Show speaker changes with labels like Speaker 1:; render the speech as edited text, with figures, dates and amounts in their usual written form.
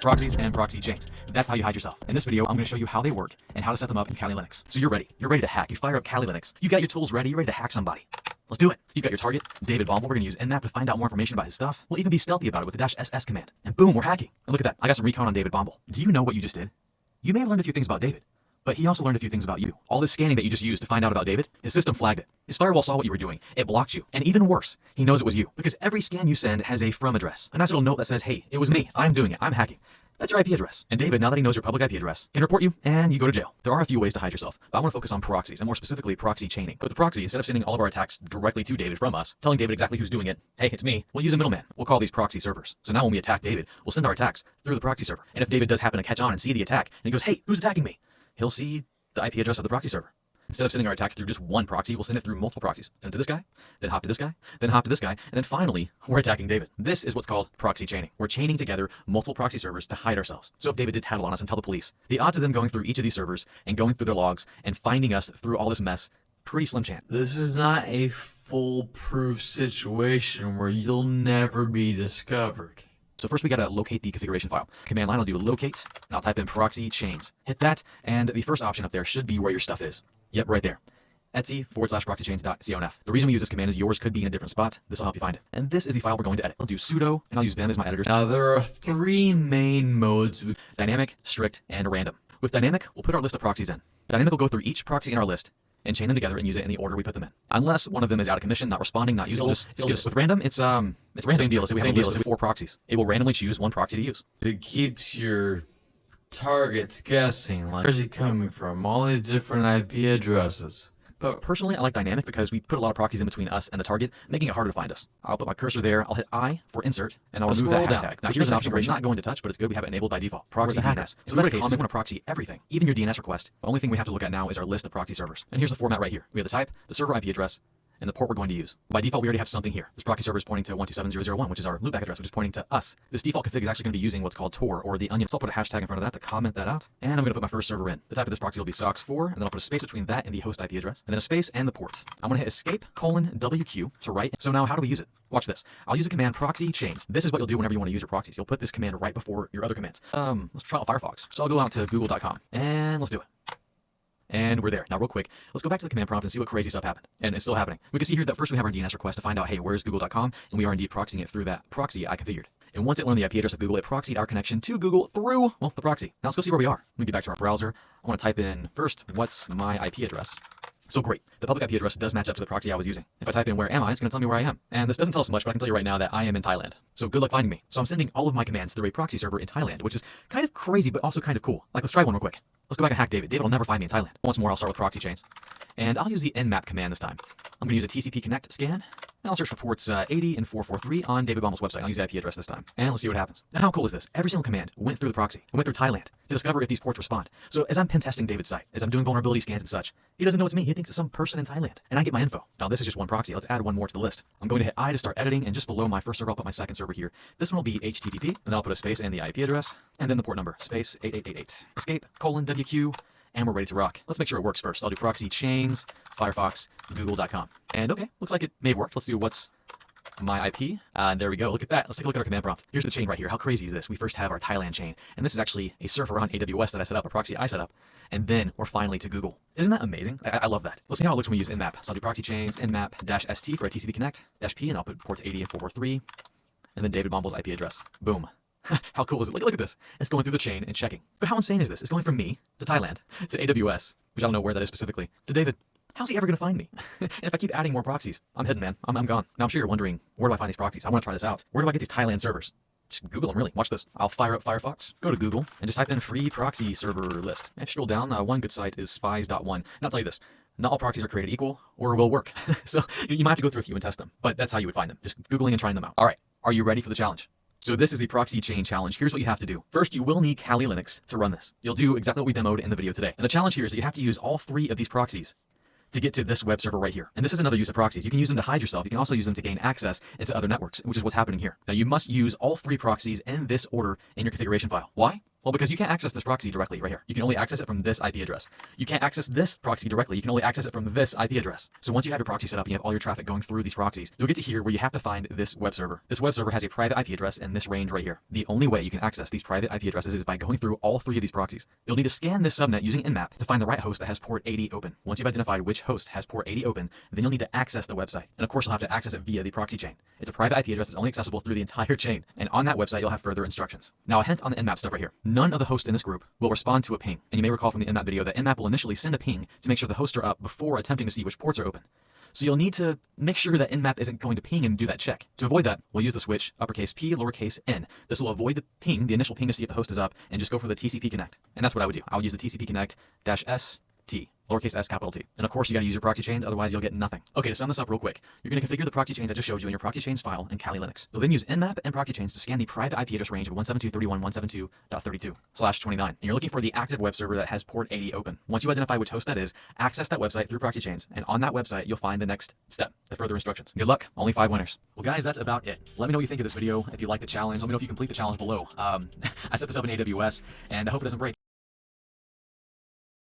Speaker 1: Proxies and proxy chains. That's how you hide yourself. In this video, I'm going to show you how they work and how to set them up in Kali Linux. So you're ready. You're ready to hack. You fire up Kali Linux. You got your tools ready. You're ready to hack somebody. Let's do it. You've got your target, David Bombal. We're going to use nmap to find out more information about his stuff. We'll even be stealthy about it with the -ss command. And boom, we're hacking. And look at that. I got some recon on David Bombal. Do you know what you just did? You may have learned a few things about David, but he also learned a few things about you. All this scanning that you just used to find out about David, his system flagged it. His firewall saw what you were doing. It blocked you. And even worse, he knows it was you. Because every scan you send has a from address. A nice little note that says, hey, it was me. I'm doing it. I'm hacking. That's your IP address. And David, now that he knows your public IP address, can report you and you go to jail. There are a few ways to hide yourself, but I want to focus on proxies, and more specifically proxy chaining. With the proxy, instead of sending all of our attacks directly to David from us, telling David exactly who's doing it, hey, it's me, we'll use a middleman. We'll call these proxy servers. So now when we attack David, we'll send our attacks through the proxy server. And if David does happen to catch on and see the attack, and he goes, hey, who's attacking me? He'll see the IP address of the proxy server. Instead of sending our attacks through just one proxy, we'll send it through multiple proxies. Send it to this guy, then hop to this guy, then hop to this guy, and then finally, we're attacking David. This is what's called proxy chaining. We're chaining together multiple proxy servers to hide ourselves. So if David did tattle on us and tell the police, the odds of them going through each of these servers and going through their logs and finding us through all this mess, pretty slim chance.
Speaker 2: This is not a foolproof situation where you'll never be discovered.
Speaker 1: So first we gotta locate the configuration file. Command line, I'll do locate, and I'll type in ProxyChains. Hit that, and the first option up there should be where your stuff is. Yep, right there. Etsy/proxychains.conf. The reason we use this command is yours could be in a different spot. This will help you find it. And this is the file we're going to edit. I'll do sudo, and I'll use vim as my editor.
Speaker 2: Now there are three main modes.
Speaker 1: Dynamic, strict, and random. With dynamic, we'll put our list of proxies in. Dynamic will go through each proxy in our list and chain them together and use it in the order we put them in. Unless one of them is out of commission, not responding, not usable, just skip it. With random, it's random. Same deal. Same deal. It's 4 proxies. It will randomly choose one proxy to use.
Speaker 2: It keeps your targets guessing. Like, where's he coming from? All these different IP addresses.
Speaker 1: But personally, I like dynamic because we put a lot of proxies in between us and the target, making it harder to find us. I'll put my cursor there, I'll hit I for insert, and I'll remove that hashtag. Now here's an option we're not going to touch, but it's good we have it enabled by default. Proxy DNS. So in this case, we want to proxy everything, even your DNS request. The only thing we have to look at now is our list of proxy servers. And here's the format right here. We have the type, the server IP address, and the port we're going to use. By default, we already have something here. This proxy server is pointing to 127.0.0.1, which is our loopback address, which is pointing to us. This default config is actually going to be using what's called Tor, or the onion. So I'll put a hashtag in front of that to comment that out. And I'm going to put my first server in. The type of this proxy will be SOX4, and then I'll put a space between that and the host IP address, and then a space and the port. I'm going to hit escape:WQ to write. So now how do we use it? Watch this. I'll use the command ProxyChains. This is what you'll do whenever you want to use your proxies. You'll put this command right before your other commands. Let's try out Firefox. So I'll go out to google.com, and let's do it. And we're there. Now real quick, let's go back to the command prompt and see what crazy stuff happened. And it's still happening. We can see here that first we have our DNS request to find out, hey, where's google.com? And we are indeed proxying it through that proxy I configured. And once it learned the IP address of Google, it proxied our connection to Google through, well, the proxy. Now let's go see where we are. Let me get back to our browser. I want to type in first, what's my IP address? So great, the public IP address does match up to the proxy I was using. If I type in where am I, it's going to tell me where I am. And this doesn't tell us much, but I can tell you right now that I am in Thailand. So good luck finding me. So I'm sending all of my commands through a proxy server in Thailand, which is kind of crazy, but also kind of cool. Like, let's try one real quick. Let's go back and hack David. David will never find me in Thailand. Once more, I'll start with proxy chains. And I'll use the nmap command this time. I'm going to use a TCP connect scan, and I'll search for ports 80 and 443 on David Bombal's website. I'll use the IP address this time. And let's see what happens. Now, how cool is this? Every single command went through the proxy. It went through Thailand to discover if these ports respond. So as I'm pentesting David's site, as I'm doing vulnerability scans and such, he doesn't know it's me. He thinks it's some person in Thailand. And I get my info. Now, this is just one proxy. Let's add one more to the list. I'm going to hit I to start editing, and just below my first server, I'll put my second server here. This one will be HTTP, and then I'll put a space and the IP address, and then the port number, space 8888. Escape:WQ. And we're ready to rock. Let's make sure it works first. I'll do ProxyChains, Firefox, google.com. And okay, looks like it may have worked. Let's do what's my IP. And there we go. Look at that. Let's take a look at our command prompt. Here's the chain right here. How crazy is this? We first have our Thailand chain. And this is actually a server on AWS that I set up, a proxy I set up. And then we're finally to Google. Isn't that amazing? I love that. Let's see how it looks when we use nmap. So I'll do ProxyChains, nmap-st for a TCP connect, -p, and I'll put ports 80 and 443. And then David Bombal's IP address. Boom. How cool is it? Look at this. It's going through the chain and checking. But how insane is this? It's going from me to Thailand to AWS, which I don't know where that is specifically, to David. How's he ever going to find me? And if I keep adding more proxies, I'm hidden, man. I'm gone. Now I'm sure you're wondering, where do I find these proxies? I want to try this out. Where do I get these Thailand servers? Just Google them, really. Watch this. I'll fire up Firefox, go to Google, and just type in free proxy server list. And if you scroll down, one good site is spies.one. And I'll tell you this. Not all proxies are created equal or will work. So you might have to go through a few and test them. But that's how you would find them. Just Googling and trying them out. All right. Are you ready for the challenge? So this is the proxy chain challenge. Here's what you have to do. First, you will need Kali Linux to run this. You'll do exactly what we demoed in the video today. And the challenge here is that you have to use all 3 of these proxies to get to this web server right here. And this is another use of proxies. You can use them to hide yourself. You can also use them to gain access into other networks, which is what's happening here. Now, you must use all 3 proxies in this order in your configuration file. Why? Well, because you can't access this proxy directly right here. You can only access it from this IP address. You can't access this proxy directly. You can only access it from this IP address. So once you have your proxy set up and you have all your traffic going through these proxies, you'll get to here where you have to find this web server. This web server has a private IP address in this range right here. The only way you can access these private IP addresses is by going through all 3 of these proxies. You'll need to scan this subnet using nmap to find the right host that has port 80 open. Once you've identified which host has port 80 open, then you'll need to access the website. And of course, you'll have to access it via the proxy chain. It's a private IP address that's only accessible through the entire chain. And on that website, you'll have further instructions. Now, a hint on the nmap stuff right here. None of the hosts in this group will respond to a ping. And you may recall from the nmap video that nmap will initially send a ping to make sure the hosts are up before attempting to see which ports are open. So you'll need to make sure that nmap isn't going to ping and do that check. To avoid that, we'll use the switch uppercase P, lowercase n. This will avoid the ping, the initial ping to see if the host is up, and just go for the TCP connect. And that's what I would do. I would use the TCP connect -ST. Lowercase s, capital T. And of course, you got to use your proxy chains, otherwise you'll get nothing. Okay, to sum this up real quick, you're going to configure the proxy chains I just showed you in your proxy chains file in Kali Linux. You'll then use nmap and proxy chains to scan the private IP address range of 172.172.32/29. And you're looking for the active web server that has port 80 open. Once you identify which host that is, access that website through proxy chains, and on that website, you'll find the next step, the further instructions. Good luck, only 5 winners. Well guys, that's about it. Let me know what you think of this video. If you like the challenge, let me know if you complete the challenge below. I set this up in AWS, and I hope it doesn't break.